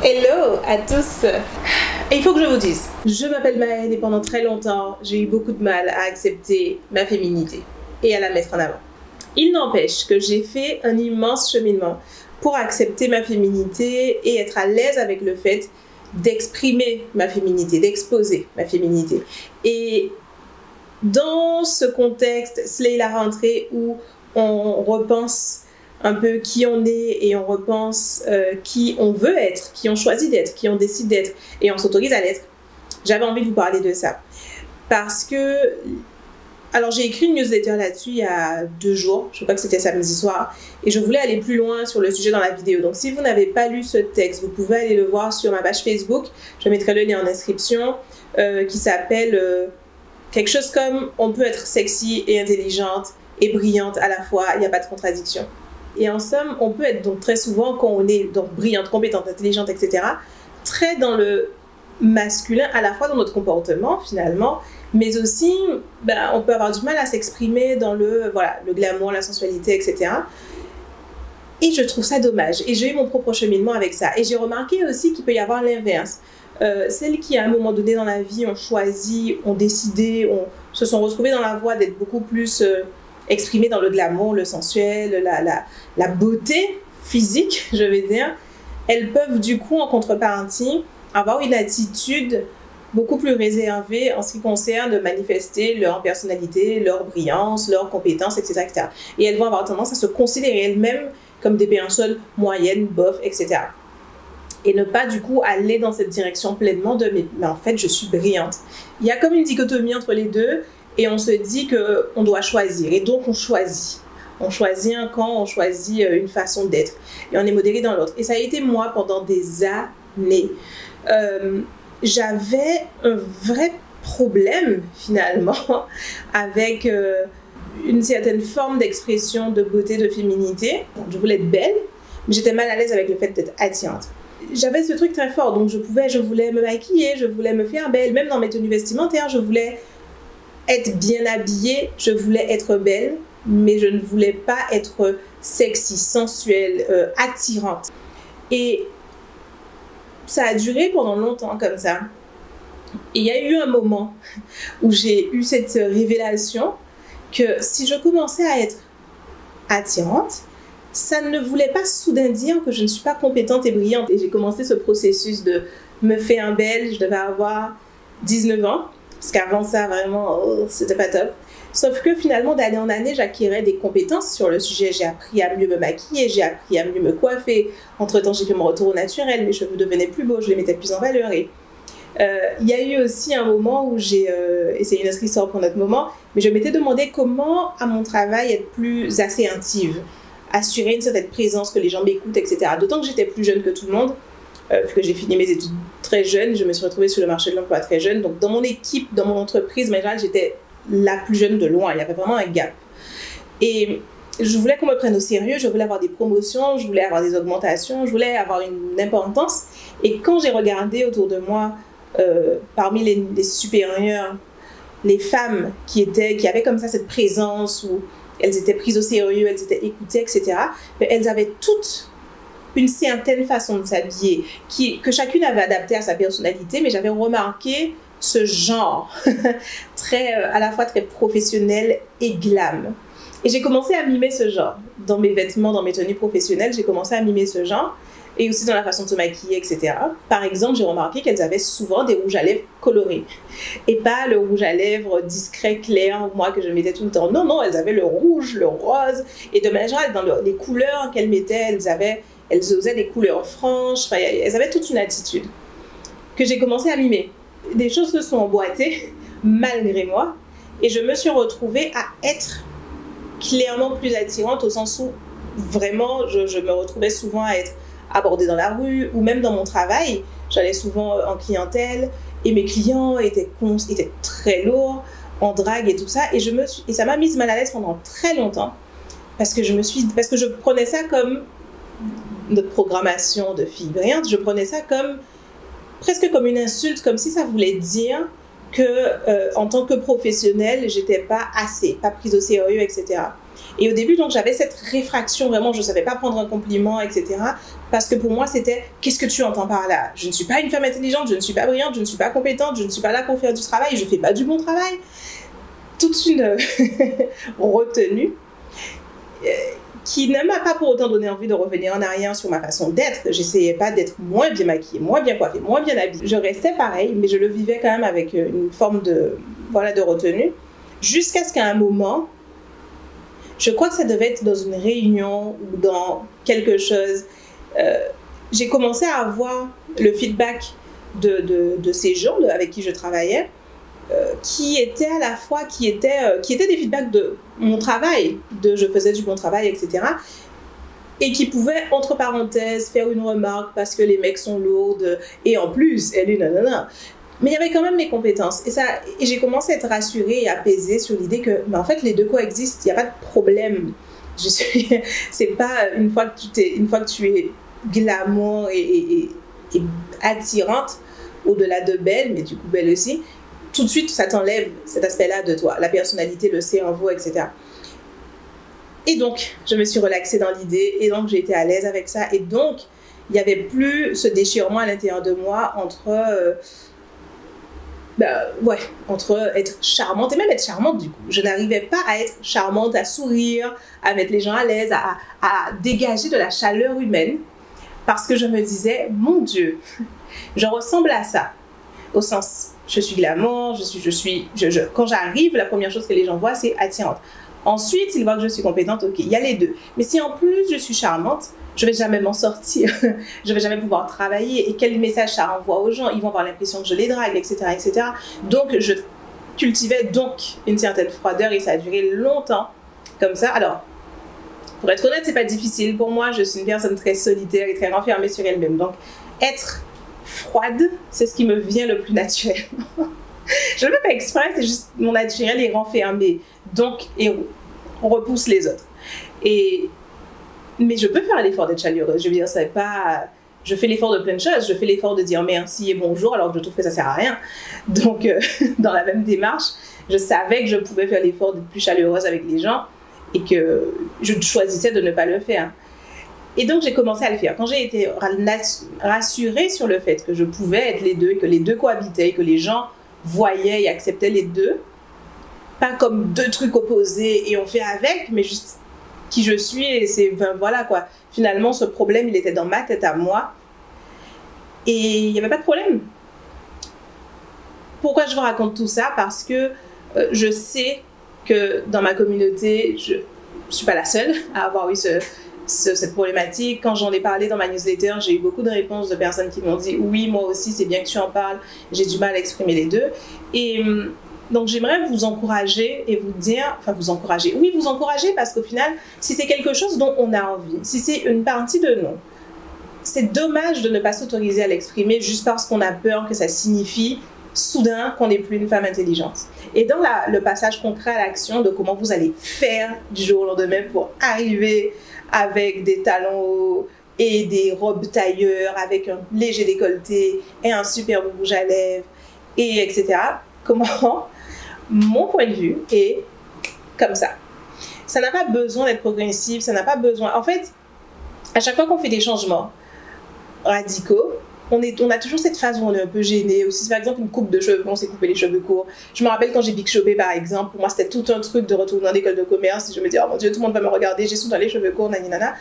Hello à tous. Et il faut que je vous dise, je m'appelle Maëlle et pendant très longtemps, j'ai eu beaucoup de mal à accepter ma féminité et à la mettre en avant. Il n'empêche que j'ai fait un immense cheminement pour accepter ma féminité et être à l'aise avec le fait d'exprimer ma féminité, d'exposer ma féminité. Et dans ce contexte, c'est la rentrée où on repense un peu qui on est et on repense qui on veut être, qui on choisit d'être, qui on décide d'être et on s'autorise à l'être. J'avais envie de vous parler de ça parce que, alors j'ai écrit une newsletter là-dessus il y a 2 jours, je crois que c'était samedi soir, et je voulais aller plus loin sur le sujet dans la vidéo. Donc si vous n'avez pas lu ce texte, vous pouvez aller le voir sur ma page Facebook, je mettrai le lien en description, qui s'appelle quelque chose comme « On peut être sexy et intelligente et brillante à la fois, il n'y a pas de contradiction ». Et en somme, on peut être donc très souvent, quand on est donc brillante, compétente, intelligente, etc., très dans le masculin, à la fois dans notre comportement finalement, mais aussi on peut avoir du mal à s'exprimer dans le glamour, la sensualité, etc. Et je trouve ça dommage. Et j'ai eu mon propre cheminement avec ça. Et j'ai remarqué aussi qu'il peut y avoir l'inverse. Celles qui, à un moment donné dans la vie, ont choisi, ont décidé, se sont retrouvées dans la voie d'être beaucoup plus exprimées dans le glamour, le sensuel, la beauté physique, je vais dire, elles peuvent du coup, en contrepartie, avoir une attitude beaucoup plus réservée en ce qui concerne de manifester leur personnalité, leur brillance, leurs compétences, etc., etc. Et elles vont avoir tendance à se considérer elles-mêmes comme des personnes moyennes, bof, etc. Et ne pas du coup aller dans cette direction pleinement de mais en fait je suis brillante. Il y a comme une dichotomie entre les deux et on se dit qu'on doit choisir et donc on choisit. On choisit un camp, on choisit une façon d'être et on est modéré dans l'autre. Et ça a été moi pendant des années. J'avais un vrai problème finalement avec une certaine forme d'expression de beauté, de féminité. Je voulais être belle, mais j'étais mal à l'aise avec le fait d'être attirante. J'avais ce truc très fort, donc je voulais me maquiller, je voulais me faire belle, même dans mes tenues vestimentaires, je voulais être bien habillée, je voulais être belle, mais je ne voulais pas être sexy, sensuelle, attirante. Et ça a duré pendant longtemps comme ça. Et il y a eu un moment où j'ai eu cette révélation que si je commençais à être attirante, ça ne voulait pas soudain dire que je ne suis pas compétente et brillante. Et j'ai commencé ce processus de me faire belle. Je devais avoir 19 ans, parce qu'avant ça, vraiment, c'était pas top. Sauf que finalement, d'année en année, j'acquirais des compétences sur le sujet. J'ai appris à mieux me maquiller, j'ai appris à mieux me coiffer. Entre-temps, j'ai fait mon retour au naturel. Mes cheveux devenaient plus beaux, je les mettais plus en valeur. Et il y a eu aussi un moment où j'ai, et c'est une autre histoire pour notre moment, mais je m'étais demandé comment, à mon travail, être plus assertive, assurer une certaine présence, que les gens m'écoutent, etc. D'autant que j'étais plus jeune que tout le monde, puisque j'ai fini mes études très jeune, je me suis retrouvée sur le marché de l'emploi très jeune. Donc dans mon équipe, dans mon entreprise, en général, j'étais la plus jeune de loin. Il y avait vraiment un gap. Et je voulais qu'on me prenne au sérieux, je voulais avoir des promotions, je voulais avoir des augmentations, je voulais avoir une importance. Et quand j'ai regardé autour de moi, parmi les supérieurs, les femmes qui avaient comme ça cette présence où elles étaient prises au sérieux, elles étaient écoutées, etc. Mais elles avaient toutes une certaine façon de s'habiller que chacune avait adapté à sa personnalité, mais j'avais remarqué ce genre à la fois très professionnel et glam. Et j'ai commencé à mimer ce genre. Dans mes vêtements, dans mes tenues professionnelles, j'ai commencé à mimer ce genre. Et aussi dans la façon de se maquiller, etc. Par exemple, j'ai remarqué qu'elles avaient souvent des rouges à lèvres colorés. Et pas le rouge à lèvres discret, clair, moi, que je mettais tout le temps. Non, non, elles avaient le rouge, le rose. Et de manière générale, dans les couleurs qu'elles mettaient, elles osaient des couleurs franches. Enfin, elles avaient toute une attitude que j'ai commencé à mimer. Des choses se sont emboîtées, malgré moi. Et je me suis retrouvée à être clairement plus attirante, au sens où, vraiment, je me retrouvais souvent à être abordée dans la rue ou même dans mon travail. J'allais souvent en clientèle et mes clients étaient très lourds, en drague et tout ça. Et ça m'a mise mal à l'aise pendant très longtemps parce que je prenais ça comme notre programmation de filles brillantes. Je prenais ça presque comme une insulte, comme si ça voulait dire que en tant que professionnelle, j'étais pas prise au sérieux, etc. Et au début, donc, j'avais cette réfraction, vraiment, je savais pas prendre un compliment, etc. Parce que pour moi, c'était qu'est-ce que tu entends par là? Je ne suis pas une femme intelligente, je ne suis pas brillante, je ne suis pas compétente, je ne suis pas là pour faire du travail, je ne fais pas du bon travail. Toute une retenue qui ne m'a pas pour autant donné envie de revenir en arrière sur ma façon d'être. J'essayais pas d'être moins bien maquillée, moins bien coiffée, moins bien habillée. Je restais pareil, mais je le vivais quand même avec une forme de retenue. Jusqu'à ce qu'à un moment, je crois que ça devait être dans une réunion ou dans quelque chose, j'ai commencé à avoir le feedback de ces gens avec qui je travaillais, qui étaient à la fois, qui étaient des feedbacks de mon travail, de je faisais du bon travail, etc. Et qui pouvaient, entre parenthèses, faire une remarque parce que les mecs sont lourdes, et en plus, elle est nanana. Mais il y avait quand même mes compétences. Et j'ai commencé à être rassurée et apaisée sur l'idée que, en fait, les deux coexistent, il n'y a pas de problème. C'est pas une fois que tu es glamour et attirante, au-delà de belle, mais du coup belle aussi, tout de suite, ça t'enlève cet aspect-là de toi, la personnalité, le cerveau, etc. Et donc, je me suis relaxée dans l'idée, et donc j'ai été à l'aise avec ça, et donc, il n'y avait plus ce déchirement à l'intérieur de moi entre être charmante, et même être charmante du coup. Je n'arrivais pas à être charmante, à sourire, à mettre les gens à l'aise, à dégager de la chaleur humaine, parce que je me disais, mon Dieu, je ressemble à ça, au sens, je suis glamour, quand j'arrive, la première chose que les gens voient, c'est attirante. Ensuite, ils voient que je suis compétente, ok, il y a les deux. Mais si en plus je suis charmante, je ne vais jamais m'en sortir, je ne vais jamais pouvoir travailler. Et quel message ça renvoie aux gens? Ils vont avoir l'impression que je les drague, etc., etc. Donc, je cultivais donc une certaine froideur et ça a duré longtemps comme ça. Alors, pour être honnête, c'est pas difficile pour moi. Je suis une personne très solitaire et très renfermée sur elle-même. Donc, être froide, c'est ce qui me vient le plus naturellement. Je ne le fais pas exprès, c'est juste mon naturel est renfermé. Donc, on repousse les autres. Mais je peux faire l'effort d'être chaleureuse. Je veux dire, c'est pas... Je fais l'effort de plein de choses. Je fais l'effort de dire merci et bonjour alors que je trouve que ça sert à rien. Donc, dans la même démarche, je savais que je pouvais faire l'effort d'être plus chaleureuse avec les gens et que je choisissais de ne pas le faire. Et donc, j'ai commencé à le faire. Quand j'ai été rassurée sur le fait que je pouvais être les deux et que les deux cohabitaient et que les gens voyaient et acceptaient les deux, pas comme deux trucs opposés et on fait avec, mais juste qui je suis et c'est, voilà quoi. Finalement, ce problème, il était dans ma tête à moi et il n'y avait pas de problème. Pourquoi je vous raconte tout ça? Parce que je sais que dans ma communauté, je ne suis pas la seule à avoir eu cette problématique. Quand j'en ai parlé dans ma newsletter, j'ai eu beaucoup de réponses de personnes qui m'ont dit « Oui, moi aussi, c'est bien que tu en parles, j'ai du mal à exprimer les deux. » Et donc, j'aimerais vous encourager et vous dire... Enfin, vous encourager. Oui, vous encourager parce qu'au final, si c'est quelque chose dont on a envie, si c'est une partie de nous, c'est dommage de ne pas s'autoriser à l'exprimer juste parce qu'on a peur que ça signifie soudain qu'on n'est plus une femme intelligente. Et dans le passage concret à l'action de comment vous allez faire du jour au lendemain pour arriver avec des talons hauts et des robes tailleur avec un léger décolleté et un superbe rouge à lèvres, et etc. Comment mon point de vue est comme ça. Ça n'a pas besoin d'être progressif, ça n'a pas besoin... En fait, à chaque fois qu'on fait des changements radicaux, on a toujours cette phase où on est un peu gêné. Aussi, par exemple, une coupe de cheveux, on s'est coupé les cheveux courts. Je me rappelle quand j'ai big shopé, par exemple, pour moi, c'était tout un truc de retourner en école de commerce. Je me dis, oh mon Dieu, tout le monde va me regarder, j'ai souvent les cheveux courts, naninana.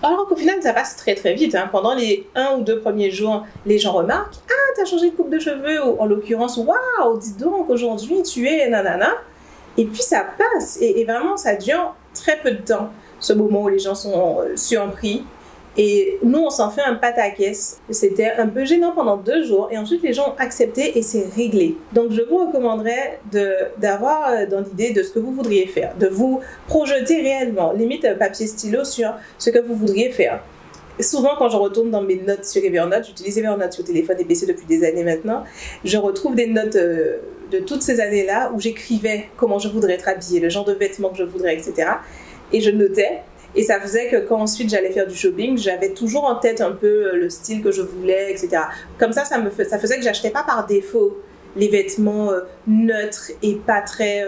Alors qu'au final, ça passe très très vite. Hein. Pendant les 1 ou 2 premiers jours, les gens remarquent, ah, t'as changé de coupe de cheveux, ou en l'occurrence, waouh, dis donc, aujourd'hui, tu es nanana. Et puis ça passe, et vraiment, ça dure très peu de temps, ce moment où les gens sont surpris. Et nous, on s'en fait un pataquès. C'était un peu gênant pendant 2 jours. Et ensuite, les gens ont accepté et c'est réglé. Donc, je vous recommanderais d'avoir dans l'idée de ce que vous voudriez faire. De vous projeter réellement. Limite papier stylo sur ce que vous voudriez faire. Et souvent, quand je retourne dans mes notes sur Evernote, j'utilise Evernote sur téléphone et PC depuis des années maintenant, je retrouve des notes de toutes ces années-là où j'écrivais comment je voudrais être habillée, le genre de vêtements que je voudrais, etc. Et je notais. Et ça faisait que quand ensuite j'allais faire du shopping, j'avais toujours en tête un peu le style que je voulais, etc. Comme ça faisait que j'achetais pas par défaut les vêtements neutres et pas très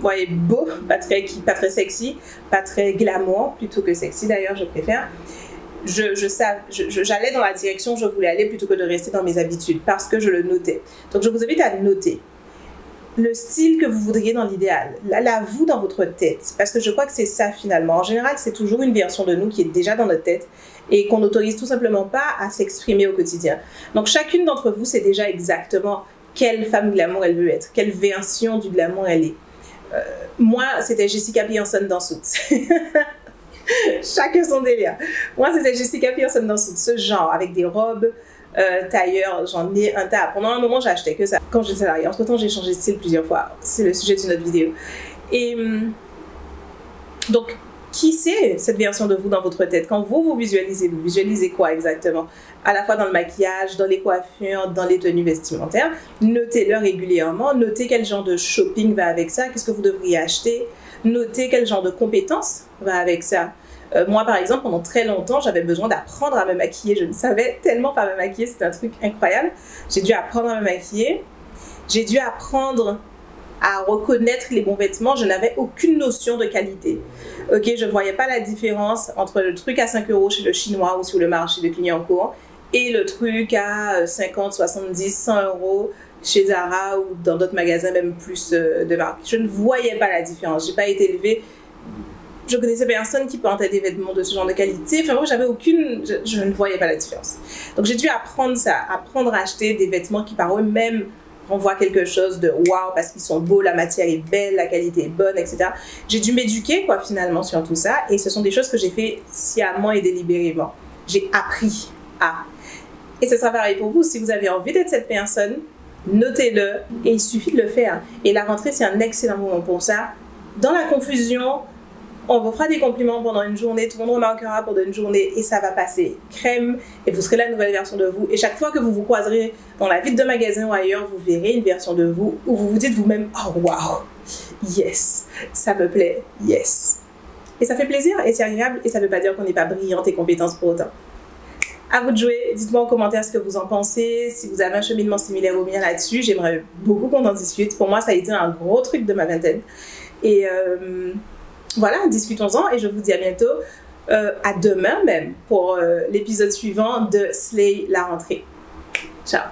ouais, beau, pas très sexy, pas très glamour, plutôt que sexy d'ailleurs, je préfère. J'allais dans la direction où je voulais aller plutôt que de rester dans mes habitudes parce que je le notais. Donc je vous invite à noter le style que vous voudriez dans l'idéal, la vous dans votre tête, parce que je crois que c'est ça finalement. En général, c'est toujours une version de nous qui est déjà dans notre tête et qu'on n'autorise tout simplement pas à s'exprimer au quotidien. Donc chacune d'entre vous sait déjà exactement quelle femme glamour elle veut être, quelle version du glamour elle est. Moi, c'était Jessica Pearson dans Suits. Chacun son délire. Moi, c'était Jessica Pearson dans ce genre, avec des robes, tailleurs, j'en ai un tas. Pendant un moment, j'achetais que ça. Quand j'étais salariée, entre-temps, j'ai changé de style plusieurs fois. C'est le sujet d'une autre vidéo. Et donc, qui c'est cette version de vous dans votre tête? Quand vous visualisez quoi exactement? À la fois dans le maquillage, dans les coiffures, dans les tenues vestimentaires. Notez-le régulièrement. Notez quel genre de shopping va avec ça. Qu'est-ce que vous devriez acheter? Notez quel genre de compétences va avec ça. Moi, par exemple, pendant très longtemps, j'avais besoin d'apprendre à me maquiller. Je ne savais tellement pas me maquiller. C'était un truc incroyable. J'ai dû apprendre à me maquiller. J'ai dû apprendre à reconnaître les bons vêtements. Je n'avais aucune notion de qualité. Ok, je ne voyais pas la différence entre le truc à 5 € chez le Chinois ou sur le marché de Clignancourt et le truc à 50, 70, 100 € chez Zara ou dans d'autres magasins, même plus de marque. Je ne voyais pas la différence. Je n'ai pas été élevée. Je connaissais personne qui portait des vêtements de ce genre de qualité. Enfin, moi, j'avais aucune... Je ne voyais pas la différence. Donc, j'ai dû apprendre ça, apprendre à acheter des vêtements qui, par eux-mêmes, renvoient quelque chose de waouh, parce qu'ils sont beaux, la matière est belle, la qualité est bonne, etc. J'ai dû m'éduquer, quoi, finalement, sur tout ça. Et ce sont des choses que j'ai fait sciemment et délibérément. J'ai appris à. Et ce sera pareil pour vous. Si vous avez envie d'être cette personne, notez-le et il suffit de le faire. Et la rentrée, c'est un excellent moment pour ça. Dans la confusion, on vous fera des compliments pendant une journée, tout le monde remarquera pendant une journée et ça va passer crème et vous serez la nouvelle version de vous. Et chaque fois que vous vous croiserez dans la vitre de magasin ou ailleurs, vous verrez une version de vous où vous vous dites vous-même « Oh wow, yes, ça me plaît, yes ». Et ça fait plaisir et c'est agréable et ça ne veut pas dire qu'on n'est pas brillante et compétente pour autant. À vous de jouer, dites-moi en commentaire ce que vous en pensez, si vous avez un cheminement similaire au mien là-dessus, j'aimerais beaucoup qu'on en discute. Pour moi, ça a été un gros truc de ma vingtaine. Et voilà, discutons-en et je vous dis à bientôt, à demain même, pour l'épisode suivant de Slay la rentrée. Ciao!